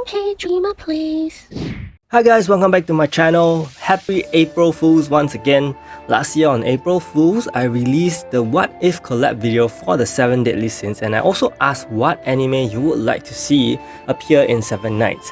Okay, dreamer, please. Hi guys, welcome back to my channel. Happy April Fools once again. Last year on April Fools, I released the What If collab video for the 7 Deadly Sins, and I also asked what anime you would like to see appear in 7 Nights.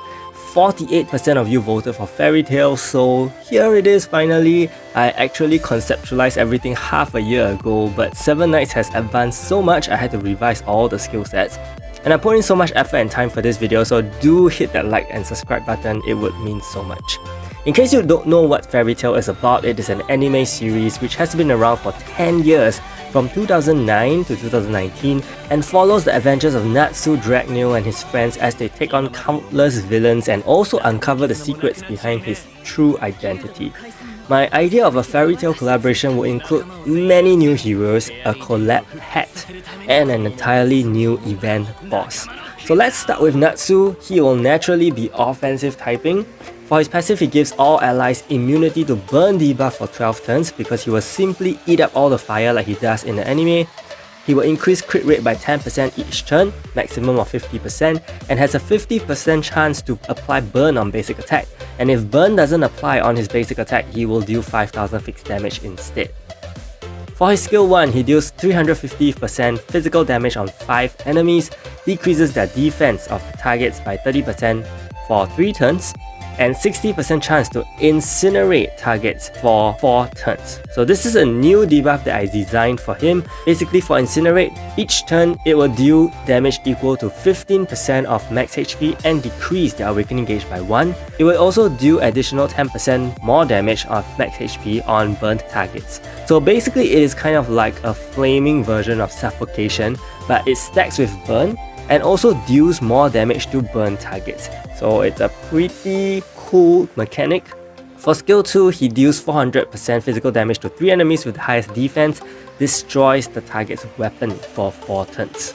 48% of you voted for Fairy Tail, so here it is finally. I actually conceptualized everything half a year ago, but 7 Nights has advanced so much I had to revise all the skill sets. And I put in so much effort and time for this video, so do hit that like and subscribe button, it would mean so much. In case you don't know what Fairy Tail is about, it is an anime series which has been around for 10 years, from 2009 to 2019, and follows the adventures of Natsu Dragneel and his friends as they take on countless villains and also uncover the secrets behind his true identity. My idea of a Fairy Tail collaboration will include many new heroes, a collab hat, and an entirely new event boss. So let's start with Natsu. He will naturally be offensive typing. For his passive, he gives all allies immunity to burn debuff for 12 turns because he will simply eat up all the fire like he does in the anime. He will increase crit rate by 10% each turn, maximum of 50%, and has a 50% chance to apply burn on basic attack. And if burn doesn't apply on his basic attack, he will deal 5000 fixed damage instead. For his skill 1, he deals 350% physical damage on 5 enemies, decreases their defense of the targets by 30% for 3 turns, and 60% chance to incinerate targets for 4 turns. So this is a new debuff that I designed for him. Basically for incinerate, each turn it will deal damage equal to 15% of max HP and decrease their awakening gauge by 1. It will also do additional 10% more damage of max HP on burnt targets. So basically it is kind of like a flaming version of suffocation, but it stacks with burn and also deals more damage to burn targets. So it's a pretty cool mechanic. For skill 2, he deals 400% physical damage to 3 enemies with the highest defense, destroys the target's weapon for 4 turns.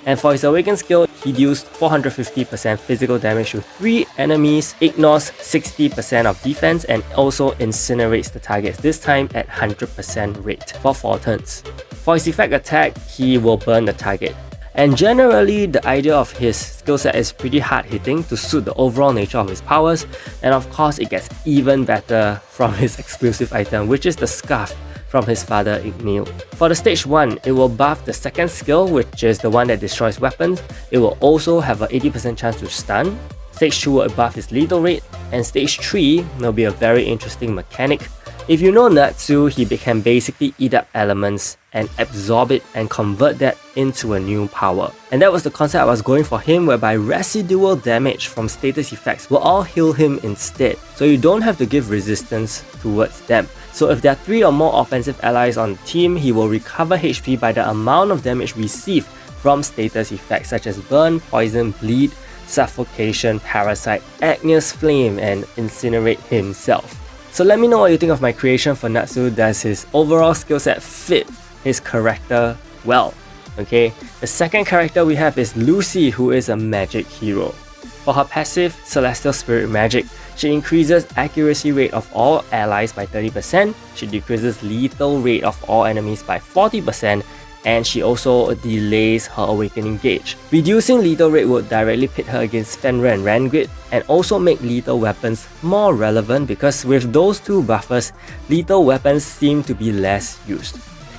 And for his awaken skill, he deals 450% physical damage to 3 enemies, ignores 60% of defense, and also incinerates the targets, this time at 100% rate for 4 turns. For his effect attack, he will burn the target. And generally, the idea of his skill set is pretty hard hitting to suit the overall nature of his powers, and of course it gets even better from his exclusive item, which is the scarf from his father Igneal. For the stage 1, it will buff the second skill, which is the one that destroys weapons. It will also have an 80% chance to stun. Stage 2 will buff his lethal rate, and stage 3 will be a very interesting mechanic. If you know Natsu, he can basically eat up elements and absorb it and convert that into a new power. And that was the concept I was going for him, whereby residual damage from status effects will all heal him instead, so you don't have to give resistance towards them. So if there are 3 or more offensive allies on the team, he will recover HP by the amount of damage received from status effects such as burn, poison, bleed, suffocation, parasite, Agnes Flame, and incinerate himself. So let me know what you think of my creation for Natsu. Does his overall skill set fit his character well? Okay, the second character we have is Lucy, who is a magic hero. For her passive, Celestial Spirit Magic, she increases accuracy rate of all allies by 30%, she decreases lethal rate of all enemies by 40%, and she also delays her awakening gauge. Reducing lethal rate would directly pit her against Fenrir and Rangrid, and also make lethal weapons more relevant because with those 2 buffers, lethal weapons seem to be less used.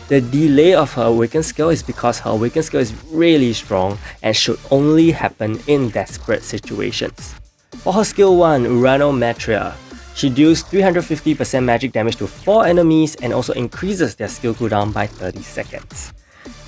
The delay of her awaken skill is because her awaken skill is really strong and should only happen in desperate situations. For her skill 1, Uranometria, she deals 350% magic damage to 4 enemies and also increases their skill cooldown by 30 seconds.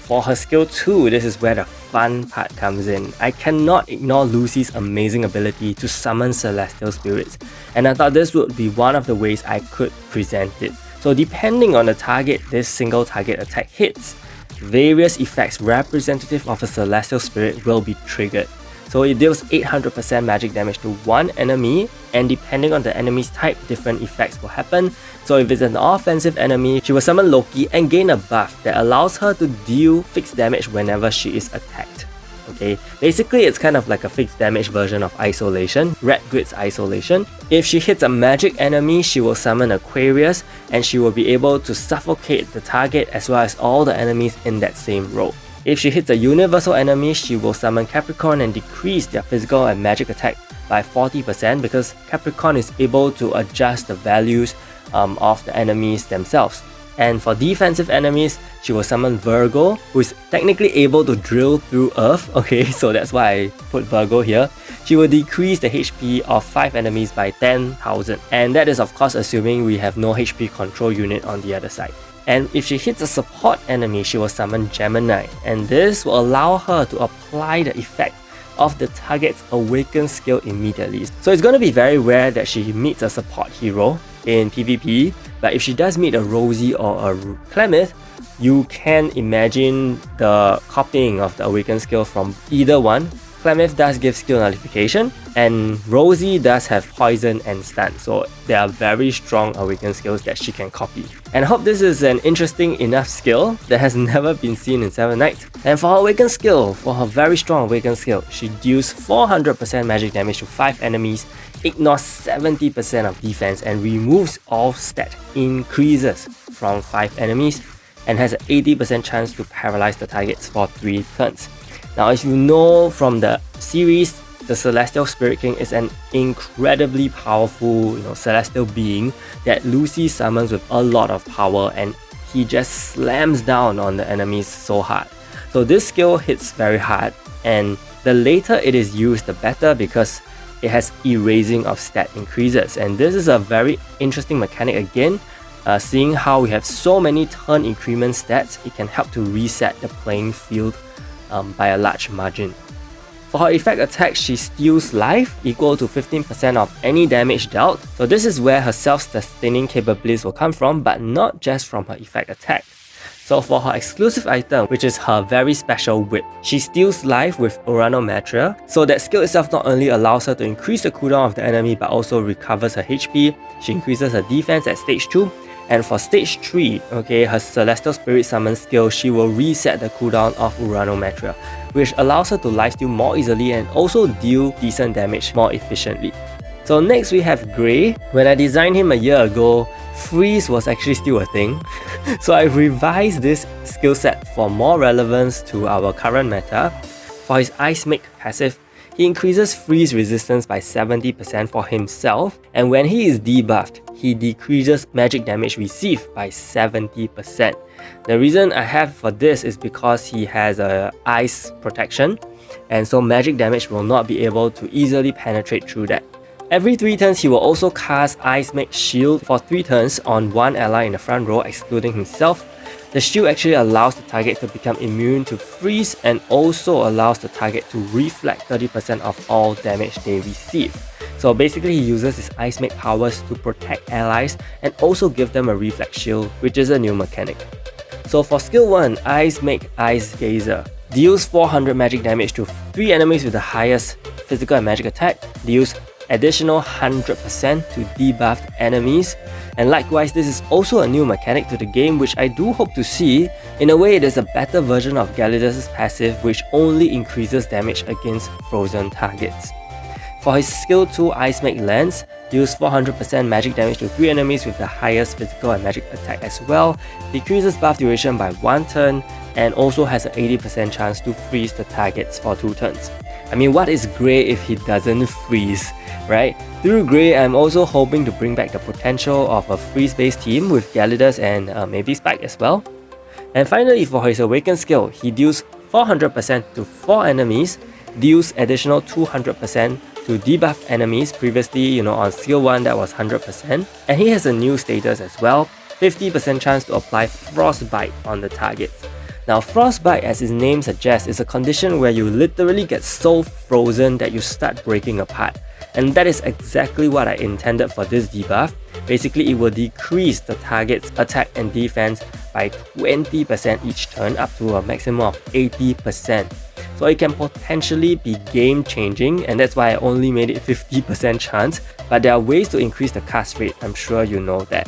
For her skill 2, this is where the fun part comes in. I cannot ignore Lucy's amazing ability to summon celestial spirits, and I thought this would be one of the ways I could present it. So depending on the target this single target attack hits, various effects representative of a celestial spirit will be triggered. So it deals 800% magic damage to 1 enemy, and depending on the enemy's type, different effects will happen. So if it's an offensive enemy, she will summon Loki and gain a buff that allows her to deal fixed damage whenever she is attacked. Okay, basically it's kind of like a fixed damage version of Isolation, Red Grid's Isolation. If she hits a magic enemy, she will summon Aquarius and she will be able to suffocate the target as well as all the enemies in that same row. If she hits a universal enemy, she will summon Capricorn and decrease their physical and magic attack by 40% because Capricorn is able to adjust the values of the enemies themselves. And for defensive enemies, she will summon Virgo, who is technically able to drill through Earth. Okay, so that's why I put Virgo here. She will decrease the HP of 5 enemies by 10,000. And that is of course assuming we have no HP control unit on the other side. And if she hits a support enemy, she will summon Gemini. And this will allow her to apply the effect of the target's awakened skill immediately. So it's going to be very rare that she meets a support hero in PvP, but if she does meet a Rosie or a Clemith, you can imagine the copying of the awakened skill from either one. Clemith does give skill nullification, and Rosie does have poison and stun, so they are very strong awakened skills that she can copy. And I hope this is an interesting enough skill that has never been seen in 7 Knights. And for her awakened skill, for her very strong awakened skill, she deals 400% magic damage to 5 enemies, ignores 70% of defense, and removes all stat increases from 5 enemies, and has an 80% chance to paralyze the targets for 3 turns. Now, as you know from the series, the Celestial Spirit King is an incredibly powerful, celestial being that Lucy summons with a lot of power, and he just slams down on the enemies so hard. So this skill hits very hard, and the later it is used, the better, because it has erasing of stat increases. And this is a very interesting mechanic again. Seeing how we have so many turn increment stats, it can help to reset the playing field by a large margin. For her effect attack, she steals life, equal to 15% of any damage dealt. So this is where her self-sustaining capabilities will come from, but not just from her effect attack. So for her exclusive item, which is her very special whip, she steals life with Uranometria. So that skill itself not only allows her to increase the cooldown of the enemy, but also recovers her HP. She increases her defense at stage 2. And for stage 3, her Celestial Spirit Summon skill, she will reset the cooldown of Uranometria, which allows her to lifesteal more easily and also deal decent damage more efficiently. So next we have Grey. When I designed him a year ago, freeze was actually still a thing. So I revised this skill set for more relevance to our current meta. For his Ice Make passive, he increases freeze resistance by 70% for himself, and when he is debuffed, he decreases magic damage received by 70%. The reason I have for this is because he has a ice protection, and so magic damage will not be able to easily penetrate through that. Every 3 turns, he will also cast Ice Make Shield for 3 turns on one ally in the front row, excluding himself. The shield actually allows the target to become immune to freeze and also allows the target to reflect 30% of all damage they receive. So basically he uses his Ice Make powers to protect allies and also give them a reflect shield, which is a new mechanic. So for skill 1, Ice Make Ice Gazer deals 400 magic damage to 3 enemies with the highest physical and magic attack, deals additional 100% to debuffed enemies, and likewise this is also a new mechanic to the game which I do hope to see. In a way, it is a better version of Galidus' passive which only increases damage against frozen targets. For his skill 2, Ice Make Lance, deals 400% magic damage to 3 enemies with the highest physical and magic attack as well, decreases buff duration by 1 turn, and also has an 80% chance to freeze the targets for 2 turns. I mean, what is Grey if he doesn't freeze, right? Through Grey, I'm also hoping to bring back the potential of a freeze-based team with Galidus and maybe Spike as well. And finally, for his Awakened skill, he deals 400% to 4 enemies, deals additional 200% to debuff enemies. Previously, on skill 1 that was 100%. And he has a new status as well, 50% chance to apply Frostbite on the target. Now, Frostbite, as its name suggests, is a condition where you literally get so frozen that you start breaking apart. And that is exactly what I intended for this debuff. Basically, it will decrease the target's attack and defense by 20% each turn, up to a maximum of 80%. So it can potentially be game changing, and that's why I only made it 50% chance, but there are ways to increase the cast rate, I'm sure you know that.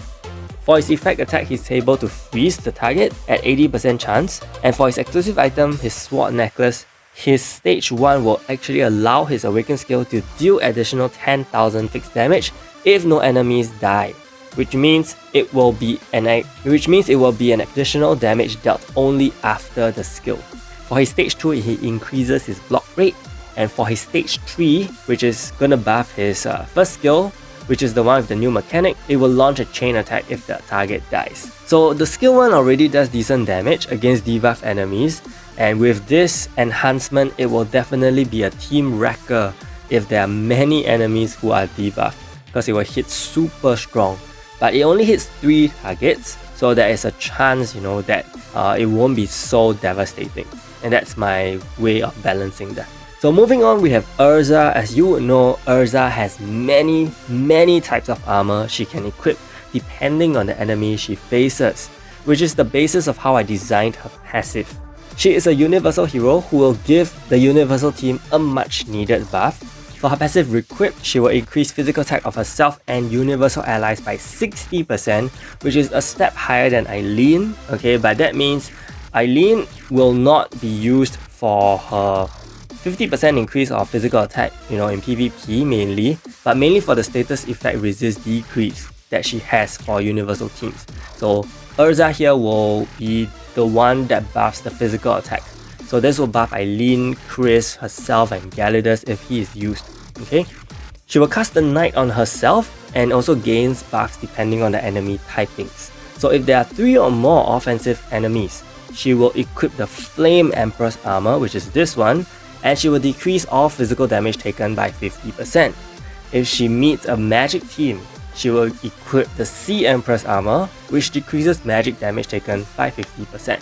For his effect attack, he's able to freeze the target at 80% chance, and for his exclusive item, his Sword Necklace, his stage 1 will actually allow his Awakened skill to deal additional 10,000 fixed damage if no enemies die, which means it will be an additional damage dealt only after the skill. For his stage 2, he increases his block rate, And for his stage 3, which is gonna buff his first skill, which is the one with the new mechanic, it will launch a chain attack if the target dies. So the skill 1 already does decent damage against debuff enemies, and with this enhancement, it will definitely be a team wrecker if there are many enemies who are debuffed, because it will hit super strong. But it only hits 3 targets, so there is a chance, that it won't be so devastating. And that's my way of balancing that. So moving on, we have Erza. As you would know, Erza has many types of armor she can equip depending on the enemy she faces, which is the basis of how I designed her passive. She is a universal hero who will give the universal team a much needed buff. For her passive Requip, she will increase physical attack of herself and universal allies by 60%, which is a step higher than Eileen. Okay, but that means Eileen will not be used for her 50% increase of physical attack, in PvP mainly, but mainly for the status effect resist decrease that she has for universal teams. So Erza here will be the one that buffs the physical attack. So this will buff Eileen, Chris, herself, and Galidas if he is used. Okay, she will cast the Knight on herself and also gains buffs depending on the enemy typings. So if there are 3 or more offensive enemies, she will equip the Flame Empress armor, which is this one, and she will decrease all physical damage taken by 50%. If she meets a magic team, she will equip the Sea Empress armor, which decreases magic damage taken by 50%.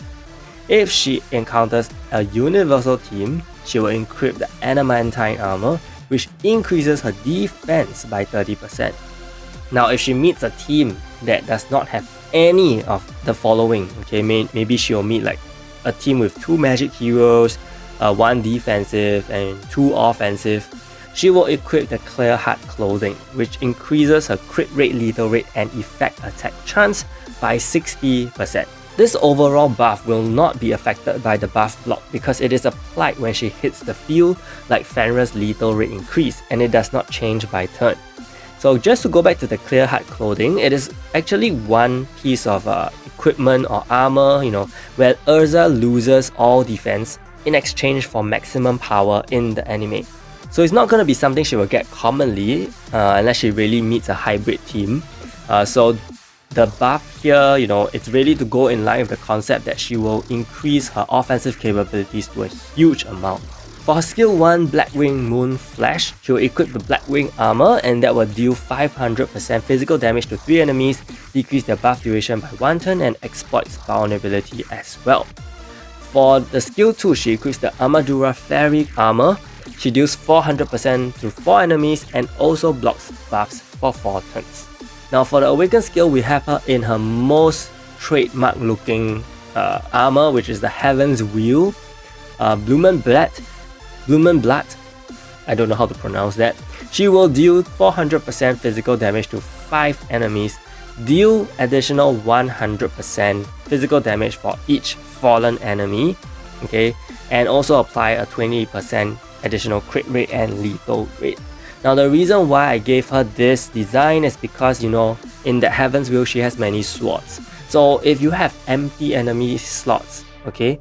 If she encounters a universal team, she will equip the Adamantine armor, which increases her defense by 30%. Now, if she meets a team that does not have any of the following, okay, maybe she'll meet like a team with 2 magic heroes, 1 defensive and 2 offensive, she will equip the Clear Heart clothing, which increases her crit rate, lethal rate, and effect attack chance by 60%. This overall buff will not be affected by the buff block because it is applied when she hits the field, like Fenrir's lethal rate increase, and it does not change by turn. So just to go back to the Clear Heart clothing, it is actually one piece of equipment or armor, where Erza loses all defense in exchange for maximum power in the anime. So it's not going to be something she will get commonly unless she really meets a hybrid team. So the buff here, it's really to go in line with the concept that she will increase her offensive capabilities to a huge amount. For her skill 1, Blackwing Moon Flash, she will equip the Blackwing armor, and that will deal 500% physical damage to 3 enemies, decrease their buff duration by 1 turn, and exploits vulnerability as well. For the skill 2, she equips the Armadura Fairy armor. She deals 400% to 4 enemies and also blocks buffs for 4 turns. Now for the Awaken skill, we have her in her most trademark looking armor, which is the Heaven's Wheel, Blumenblatt, I don't know how to pronounce that. She will deal 400% physical damage to 5 enemies, deal additional 100% physical damage for each fallen enemy, okay, and also apply a 20% additional crit rate and lethal rate. Now the reason why I gave her this design is because, in the Heaven's Wheel she has many swords. So if you have empty enemy slots, okay,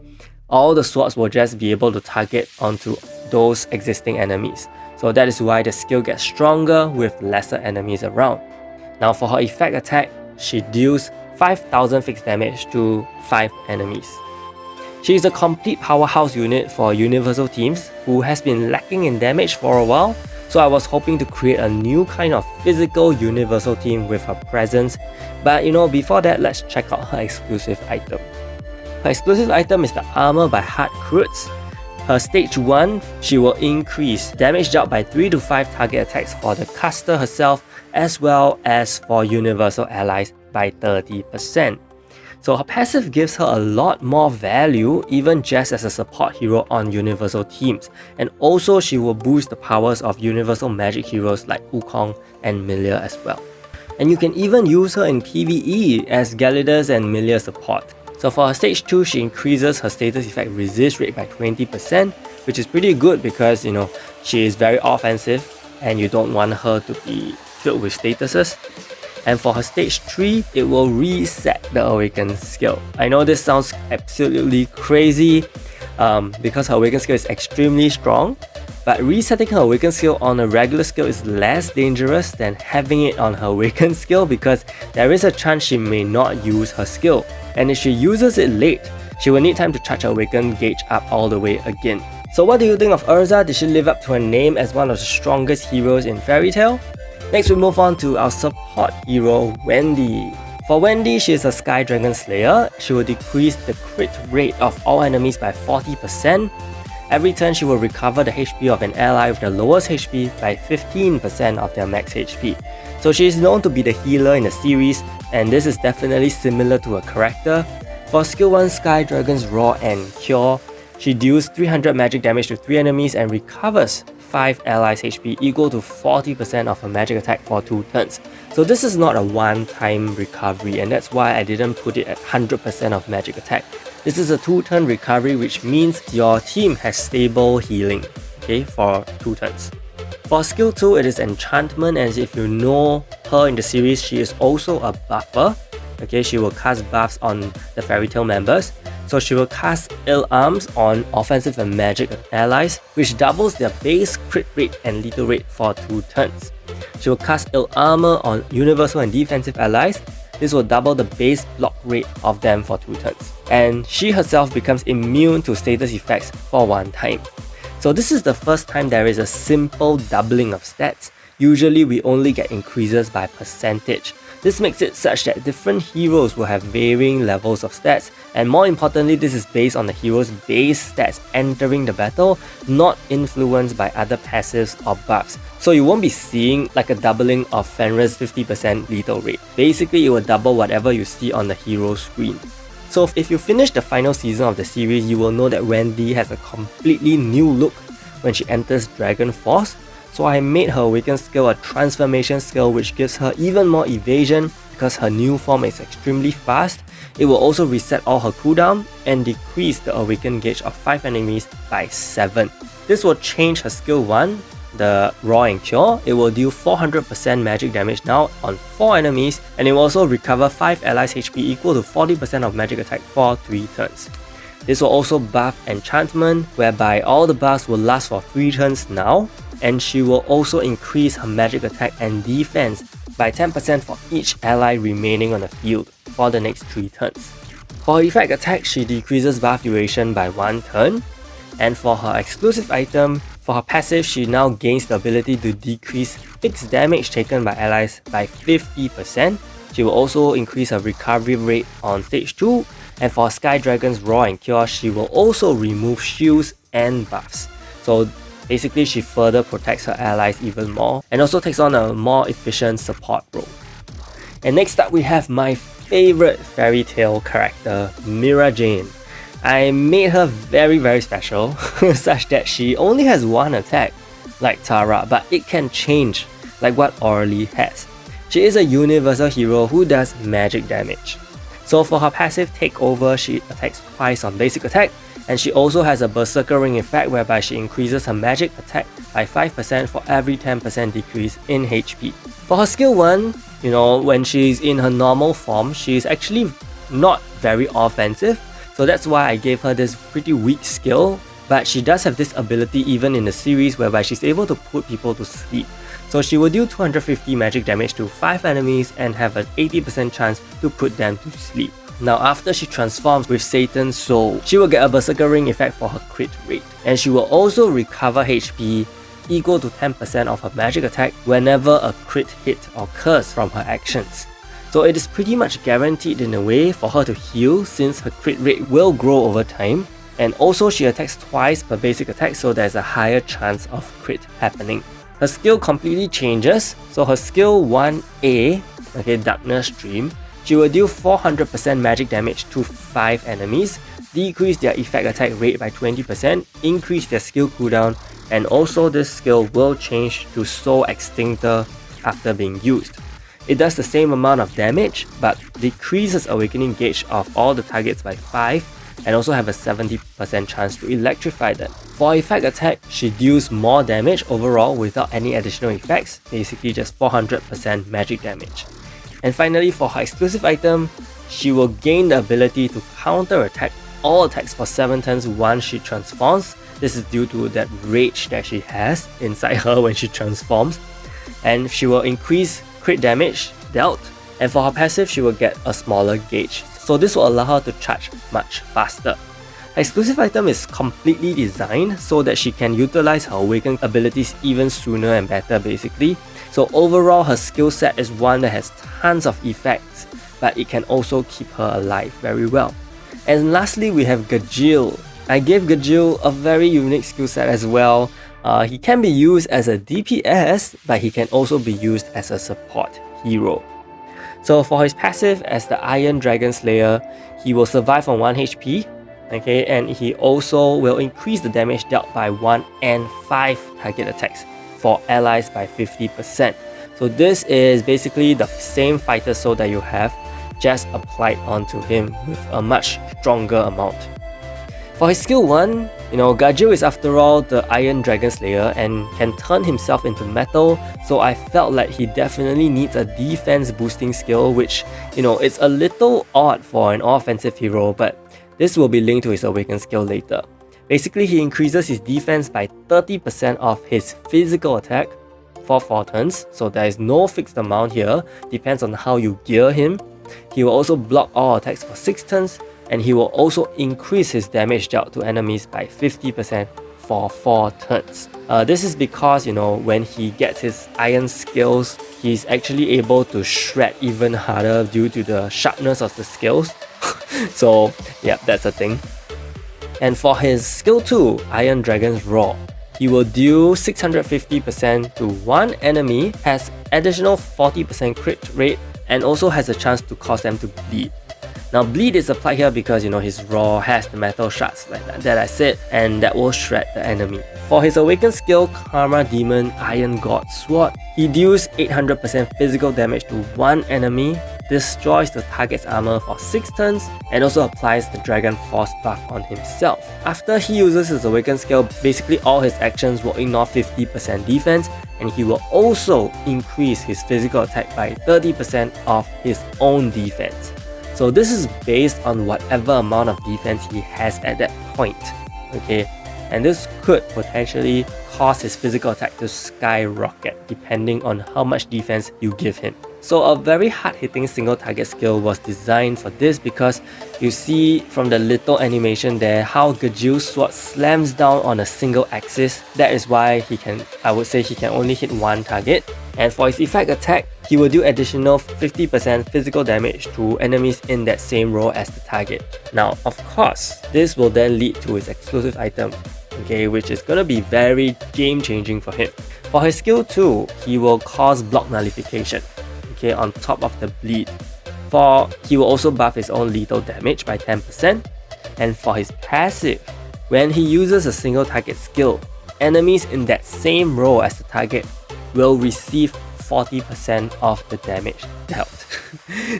all the swords will just be able to target onto those existing enemies. So that is why the skill gets stronger with lesser enemies around. Now for her effect attack, she deals 5,000 fixed damage to 5 enemies. She is a complete powerhouse unit for universal teams who has been lacking in damage for a while, so I was hoping to create a new kind of physical universal team with her presence. But before that, let's check out her exclusive item. Her exclusive item is the Armor by Heart Crutes. Her stage 1, she will increase damage dealt by 3 to 5 target attacks for the caster herself as well as for universal allies by 30%. So her passive gives her a lot more value even just as a support hero on universal teams, and also she will boost the powers of universal magic heroes like Wukong and Milia as well. And you can even use her in PvE as Galidas and Milia support. So for her stage 2, she increases her status effect resist rate by 20%, which is pretty good because she is very offensive and you don't want her to be filled with statuses. And for her stage 3, it will reset the Awaken skill. I know this sounds absolutely crazy because her Awaken skill is extremely strong, but resetting her awakened skill on a regular skill is less dangerous than having it on her awakened skill because there is a chance she may not use her skill, and if she uses it late, she will need time to charge her awakened gauge up all the way again. So what do you think of Erza? Did she live up to her name as one of the strongest heroes in Fairy Tail? Next we move on to our support hero, Wendy. For Wendy, she is a Sky Dragon Slayer. She will decrease the crit rate of all enemies by 40%. Every turn she will recover the HP of an ally with the lowest HP by 15% of their max HP. So she is known to be the healer in the series, and this is definitely similar to her character. For skill 1 Sky Dragon's Raw and Cure, she deals 300 magic damage to 3 enemies and recovers 5 allies HP equal to 40% of her magic attack for 2 turns. So this is not a one-time recovery, and that's why I didn't put it at 100% of magic attack. This is a 2-turn recovery, which means your team has stable healing, okay, for 2 turns. For skill 2, it is Enchantment, and if you know her in the series, she is also a buffer. Okay, she will cast buffs on the Fairy Tail members. So she will cast Ill Arms on offensive and magic allies, which doubles their base crit rate and lethal rate for 2 turns. She will cast Ill Armor on universal and defensive allies. This will double the base block rate of them for 2 turns. And she herself becomes immune to status effects for 1 time. So this is the first time there is a simple doubling of stats. Usually we only get increases by percentage. This makes it such that different heroes will have varying levels of stats, and more importantly, this is based on the hero's base stats entering the battle, not influenced by other passives or buffs. So you won't be seeing like a doubling of Fenrir's 50% lethal rate. Basically, it will double whatever you see on the hero screen. So if you finish the final season of the series, you will know that Wendy has a completely new look when she enters Dragon Force. So I made her awakened skill a transformation skill, which gives her even more evasion because her new form is extremely fast. It will also reset all her cooldown and decrease the awakened gauge of 5 enemies by 7. This will change her skill 1, the Raw and Cure. It will deal 400% magic damage now on 4 enemies, and it will also recover 5 allies HP equal to 40% of magic attack for 3 turns. This will also buff Enchantment, whereby all the buffs will last for 3 turns now, and she will also increase her magic attack and defense by 10% for each ally remaining on the field for the next 3 turns. For her effect attack, she decreases buff duration by 1 turn, and for her exclusive item, for her passive, she now gains the ability to decrease fixed damage taken by allies by 50%. She will also increase her recovery rate on stage 2, and for Sky Dragon's Raw and Cure, she will also remove shields and buffs. So basically, she further protects her allies even more, and also takes on a more efficient support role. And next up, we have my favorite Fairy Tail character, Mirajane. I made her very special, such that she only has 1 attack, like Tara, but it can change, like what Orly has. She is a universal hero who does magic damage. So for her passive Takeover, she attacks twice on basic attack, and she also has a Berserker Ring effect whereby she increases her magic attack by 5% for every 10% decrease in HP. For her skill 1, when she's in her normal form, she's actually not very offensive, so that's why I gave her this pretty weak skill, but she does have this ability even in the series whereby she's able to put people to sleep. So she will deal 250 magic damage to 5 enemies and have an 80% chance to put them to sleep. Now after she transforms with Satan's Soul, she will get a Berserker Ring effect for her crit rate, and she will also recover HP equal to 10% of her magic attack whenever a crit hit occurs from her actions. So it is pretty much guaranteed in a way for her to heal since her crit rate will grow over time, and also she attacks twice per basic attack, so there's a higher chance of crit happening. Her skill completely changes, so her skill 1A, Darkness Stream, she will deal 400% magic damage to 5 enemies, decrease their effect attack rate by 20%, increase their skill cooldown, and also this skill will change to Soul Extinctor after being used. It does the same amount of damage, but decreases awakening gauge of all the targets by 5, and also have a 70% chance to electrify them. For effect attack, she deals more damage overall without any additional effects, basically just 400% magic damage. And finally, for her exclusive item, she will gain the ability to counter attack all attacks for 7 turns once she transforms, This is due to that rage that she has inside her when she transforms. And she will increase crit damage dealt, and for her passive she will get a smaller gauge. So this will allow her to charge much faster. Her exclusive item is completely designed so that she can utilize her awakened abilities even sooner and better basically. So overall her skill set is one that has tons of effects, but it can also keep her alive very well. And lastly we have Gajeel. I gave Gajeel a very unique skill set as well. He can be used as a DPS, but he can also be used as a support hero. So for his passive as the Iron Dragon Slayer, he will survive on 1 HP, okay, and he also will increase the damage dealt by 1 and 5 target attacks for allies by 50%. So this is basically the same fighter soul that you have, just applied onto him with a much stronger amount. For his skill 1, Gajeel is after all the Iron Dragon Slayer and can turn himself into metal, so I felt like he definitely needs a defense boosting skill, which, it's a little odd for an offensive hero, but this will be linked to his awakened skill later. Basically, he increases his defense by 30% of his physical attack for 4 turns, so there is no fixed amount here, depends on how you gear him. He will also block all attacks for 6 turns, and he will also increase his damage dealt to enemies by 50% for 4 turns. This is because, when he gets his iron skills, he's actually able to shred even harder due to the sharpness of the skills. So, yeah, that's a thing. And for his skill 2, Iron Dragon's Roar, he will deal 650% to one enemy, has additional 40% crit rate, and also has a chance to cause them to bleed. Now bleed is applied here because his roar has the metal shards like that I said, and that will shred the enemy. For his awakened skill, Karma Demon Iron God Sword, he deals 800% physical damage to one enemy, destroys the target's armor for 6 turns, and also applies the Dragon Force buff on himself. After he uses his awakened skill, basically all his actions will ignore 50% defense, and he will also increase his physical attack by 30% of his own defense. So this is based on whatever amount of defense he has at that point, okay? And this could potentially cause his physical attack to skyrocket depending on how much defense you give him. So a very hard-hitting single target skill was designed for this because you see from the little animation there how Gajeel's sword slams down on a single axis. That is why I would say he can only hit one target. And for his effect attack, he will do additional 50% physical damage to enemies in that same row as the target. Now, of course, this will then lead to his exclusive item, okay, which is gonna be very game-changing for him. For his skill 2, he will cause block nullification, okay, on top of the bleed. He will also buff his own lethal damage by 10%. And for his passive, when he uses a single target skill, enemies in that same row as the target will receive 40% of the damage dealt.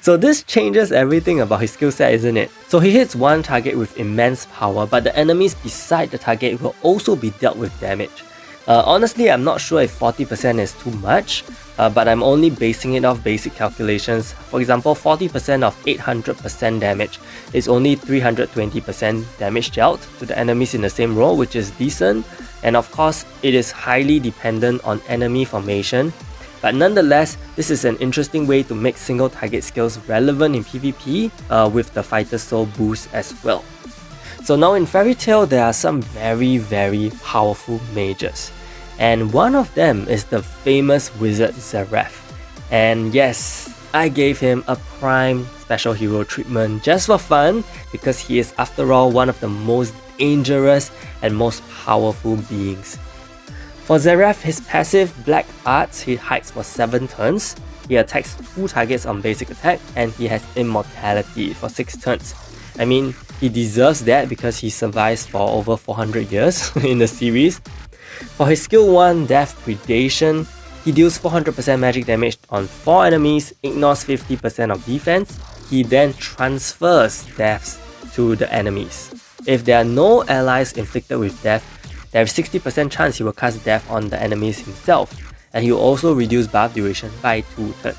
So this changes everything about his skill set, isn't it? So he hits one target with immense power, but the enemies beside the target will also be dealt with damage. Honestly, I'm not sure if 40% is too much, but I'm only basing it off basic calculations. For example, 40% of 800% damage is only 320% damage dealt to the enemies in the same row, which is decent. And of course, it is highly dependent on enemy formation. But nonetheless, this is an interesting way to make single target skills relevant in PvP with the fighter soul boost as well. So now in Fairy Tail, there are some very, very powerful mages. And one of them is the famous wizard Zeref. And yes, I gave him a prime special hero treatment just for fun because he is after all one of the most dangerous and most powerful beings. For Zeref, his passive Black Arts, he hides for 7 turns, he attacks 2 targets on basic attack, and he has immortality for 6 turns. I mean, he deserves that because he survives for over 400 years in the series. For his skill 1, Death Predation, he deals 400% magic damage on 4 enemies, ignores 50% of defense. He then transfers deaths to the enemies. If there are no allies inflicted with death, there is 60% chance he will cast death on the enemies himself, and he will also reduce buff duration by 2 turns.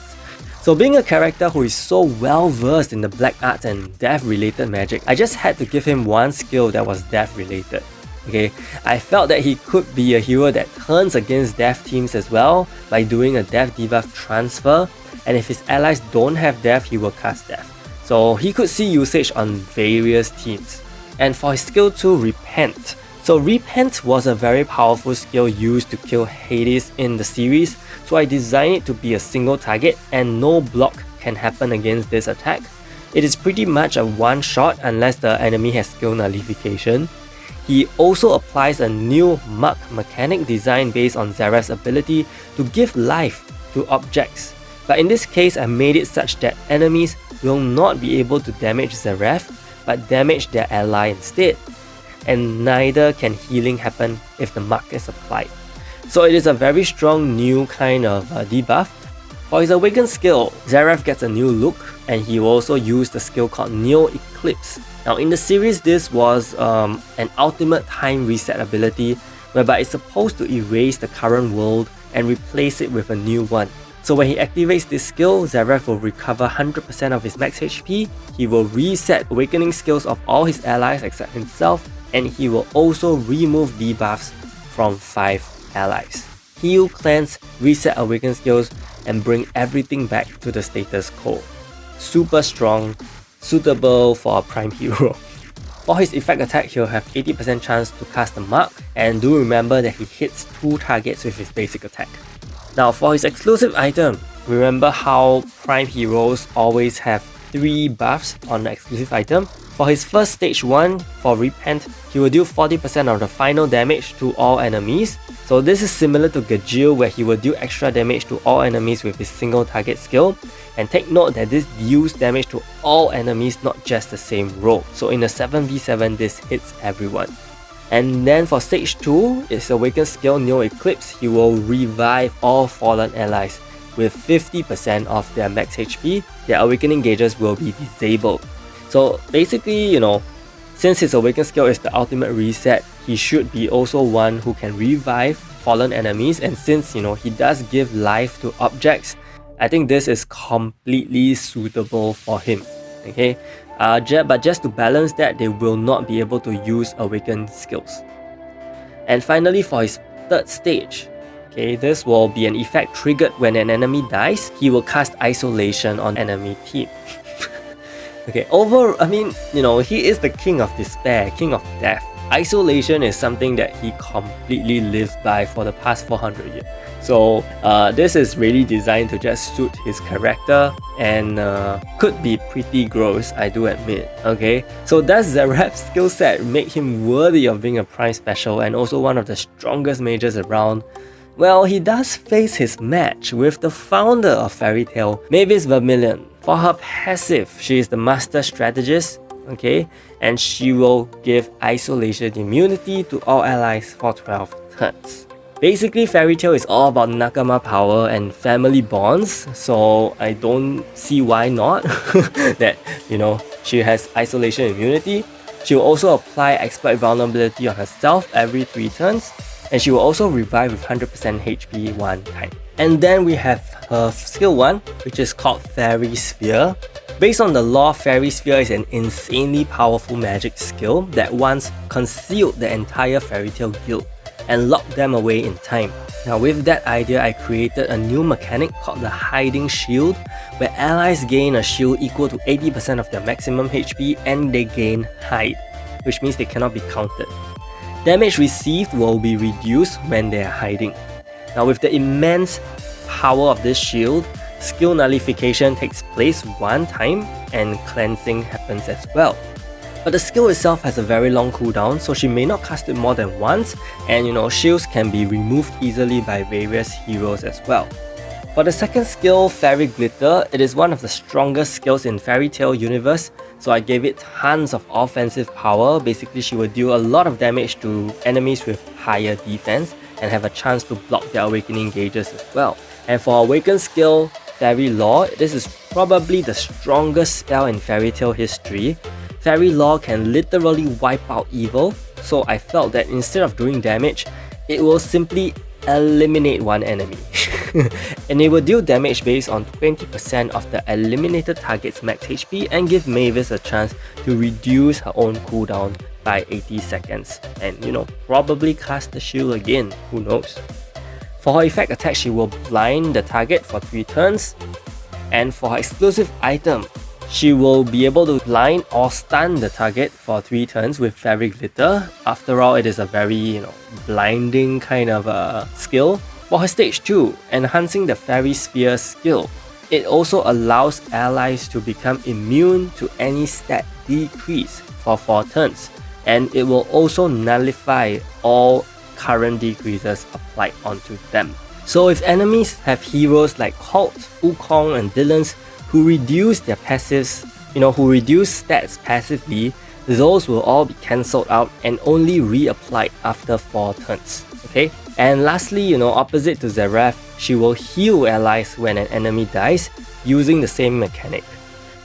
So being a character who is so well versed in the Black Arts and death related magic, I just had to give him one skill that was death related. Okay, I felt that he could be a hero that turns against death teams as well by doing a death debuff transfer, and if his allies don't have death, he will cast death. So he could see usage on various teams. And for his skill 2, Repent. So Repent was a very powerful skill used to kill Hades in the series, so I designed it to be a single target and no block can happen against this attack. It is pretty much a one shot unless the enemy has skill nullification. He also applies a new Muck mechanic design based on Zeref's ability to give life to objects. But in this case, I made it such that enemies will not be able to damage Zeref, but damage their ally instead. And neither can healing happen if the Muck is applied. So it is a very strong new kind of debuff. For his Awaken skill, Zeref gets a new look, and he will also use the skill called Neo Eclipse. Now in the series, this was an ultimate time reset ability, whereby it's supposed to erase the current world and replace it with a new one. So when he activates this skill, Zeref will recover 100% of his max HP, he will reset awakening skills of all his allies except himself, and he will also remove debuffs from 5 allies. Heal, cleanse, reset awaken skills, and bring everything back to the status quo. Super strong, suitable for a prime hero. For his effect attack, he'll have 80% chance to cast a mark, and do remember that he hits 2 targets with his basic attack. Now for his exclusive item, remember how prime heroes always have 3 buffs on the exclusive item? For his first stage 1, for Repent, he will deal 40% of the final damage to all enemies. So this is similar to Gajeel, where he will deal extra damage to all enemies with his single target skill. And take note that this deals damage to all enemies, not just the same row. So in a 7v7, this hits everyone. And then for stage 2, its Awaken skill Neo Eclipse, he will revive all fallen allies. With 50% of their max HP, their awakening gauges will be disabled. So basically, since his Awaken skill is the ultimate reset, he should be also one who can revive fallen enemies, and since he does give life to objects, I think this is completely suitable for him. Okay, but just to balance that, they will not be able to use Awaken skills. And finally, for his third stage, okay, this will be an effect triggered when an enemy dies. He will cast Isolation on enemy team. Okay, he is the king of despair, king of death. Isolation is something that he completely lives by for the past 400 years. So this is really designed to just suit his character and could be pretty gross, I do admit. Okay, so does Zeref's skill set make him worthy of being a prime special and also one of the strongest mages around? Well, he does face his match with the founder of Fairy Tail, Mavis Vermillion. For her passive, she is the master strategist, okay, and she will give isolation immunity to all allies for 12 turns. Basically, Fairy Tail is all about Nakama power and family bonds, so I don't see why not that, she has isolation immunity. She will also apply exploit vulnerability on herself every 3 turns, and she will also revive with 100% HP one time. And then we have her skill 1, which is called Fairy Sphere. Based on the lore, Fairy Sphere is an insanely powerful magic skill that once concealed the entire Fairy Tail guild and locked them away in time. Now with that idea, I created a new mechanic called the Hiding Shield, where allies gain a shield equal to 80% of their maximum HP and they gain Hide, which means they cannot be counted. Damage received will be reduced when they are hiding. Now with the immense power of this shield, skill nullification takes place one time and cleansing happens as well. But the skill itself has a very long cooldown, so she may not cast it more than once, and shields can be removed easily by various heroes as well. For the second skill, Fairy Glitter, it is one of the strongest skills in Fairy Tail universe, so I gave it tons of offensive power. Basically, she will deal a lot of damage to enemies with higher defense and have a chance to block their awakening gauges as well. And for Awaken skill, Fairy Law, this is probably the strongest spell in Fairy Tail history. Fairy Law can literally wipe out evil, so I felt that instead of doing damage, it will simply eliminate one enemy. And it will deal damage based on 20% of the eliminated target's max HP and give Mavis a chance to reduce her own cooldown by 80 seconds and probably cast the shield again, who knows. For her effect attack, she will blind the target for 3 turns, and for her exclusive item, she will be able to blind or stun the target for 3 turns with Fairy Glitter. After all, it is a very blinding kind of skill. For her stage 2, enhancing the Fairy Sphere skill, it also allows allies to become immune to any stat decrease for 4 turns, and it will also nullify all current decreases applied onto them. So if enemies have heroes like Colt, Wukong and villains who reduce their passives, who reduce stats passively, those will all be cancelled out and only reapplied after 4 turns. Okay? And lastly, opposite to Zeref, she will heal allies when an enemy dies using the same mechanic.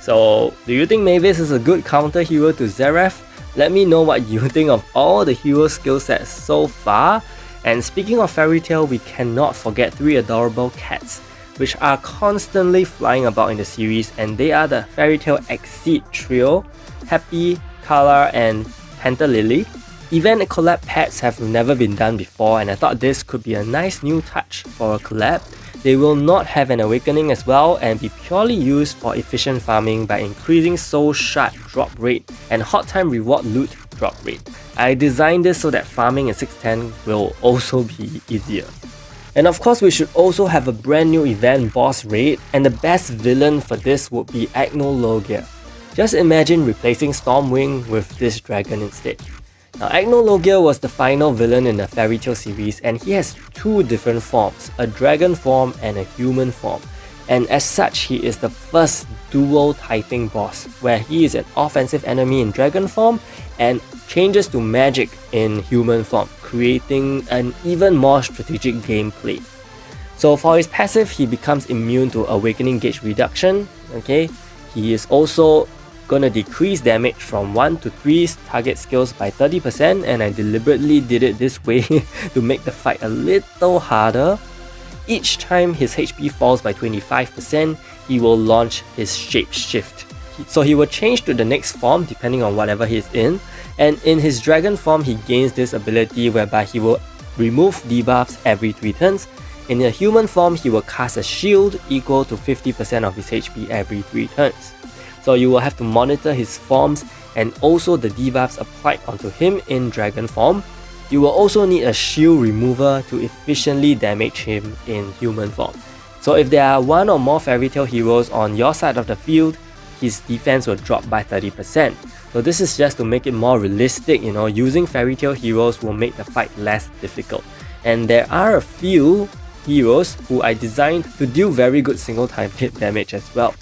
So, do you think Mavis is a good counter hero to Zeref? Let me know what you think of all the hero skill sets so far. And speaking of Fairy Tail, we cannot forget 3 adorable cats, which are constantly flying about in the series, and they are the Fairy Tail Exceed trio, Happy, Carla and Pantherlily. Event collab pets have never been done before, and I thought this could be a nice new touch for a collab. They will not have an awakening as well and be purely used for efficient farming by increasing soul shard drop rate and hot time reward loot drop rate. I designed this so that farming in 610 will also be easier. And of course, we should also have a brand new event boss raid, and the best villain for this would be Acnologia. Just imagine replacing Stormwing with this dragon instead. Now, Acnologia was the final villain in the Fairy Tail series, and he has 2 different forms, a dragon form and a human form. And as such, he is the first dual typing boss, where he is an offensive enemy in dragon form and changes to magic in human form, creating an even more strategic gameplay. So for his passive, he becomes immune to awakening gauge reduction. Okay, he is also gonna decrease damage from 1 to 3 target skills by 30%, and I deliberately did it this way to make the fight a little harder. Each time his HP falls by 25%, he will launch his Shapeshift. So he will change to the next form depending on whatever he's in, and in his dragon form he gains this ability whereby he will remove debuffs every 3 turns. In a human form, he will cast a shield equal to 50% of his HP every 3 turns. So you will have to monitor his forms and also the debuffs applied onto him in dragon form. You will also need a shield remover to efficiently damage him in human form. So if there are 1 or more Fairy Tail heroes on your side of the field, his defense will drop by 30%. So this is just to make it more realistic, using Fairy Tail heroes will make the fight less difficult. And there are a few heroes who I designed to deal very good single time hit damage as well.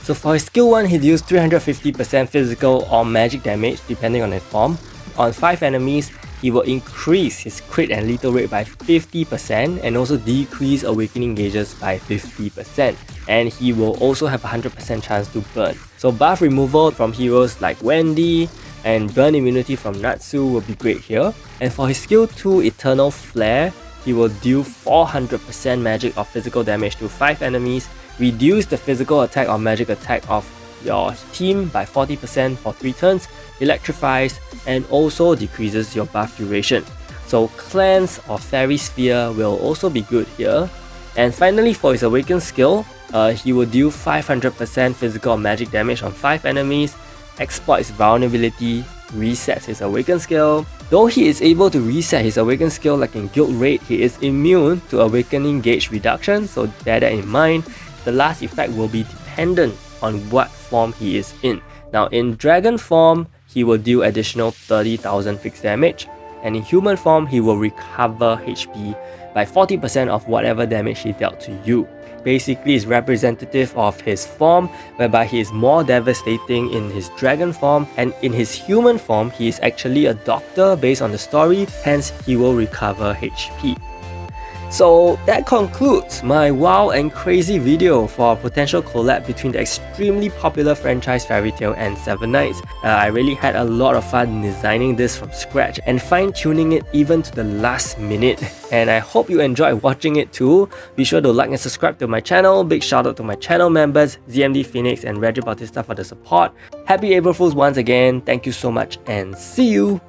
So for his skill 1, he deals 350% physical or magic damage depending on his form. On 5 enemies, he will increase his crit and lethal rate by 50% and also decrease awakening gauges by 50%. And he will also have a 100% chance to burn. So buff removal from heroes like Wendy and burn immunity from Natsu will be great here. And for his skill 2, Eternal Flare, he will deal 400% magic or physical damage to 5 enemies, reduce the physical attack or magic attack of your team by 40% for 3 turns, electrifies, and also decreases your buff duration. So Cleanse or Fairy Sphere will also be good here. And finally, for his Awaken skill, he will deal 500% physical or magic damage on 5 enemies, exploits vulnerability, resets his Awaken skill. Though he is able to reset his Awaken skill like in Guild Raid, he is immune to awakening gauge reduction, so bear that in mind. The last effect will be dependent on what form he is in. Now in dragon form, he will deal additional 30,000 fixed damage, and in human form, he will recover HP by 40% of whatever damage he dealt to you. Basically, it's representative of his form, whereby he is more devastating in his dragon form, and in his human form, he is actually a doctor based on the story, hence he will recover HP. So that concludes my wild and crazy video for a potential collab between the extremely popular franchise Fairy Tail and Seven Knights. I really had a lot of fun designing this from scratch and fine-tuning it even to the last minute. And I hope you enjoyed watching it too. Be sure to like and subscribe to my channel. Big shout out to my channel members, ZMD Phoenix and Reggie Bautista for the support. Happy April Fools once again. Thank you so much and see you!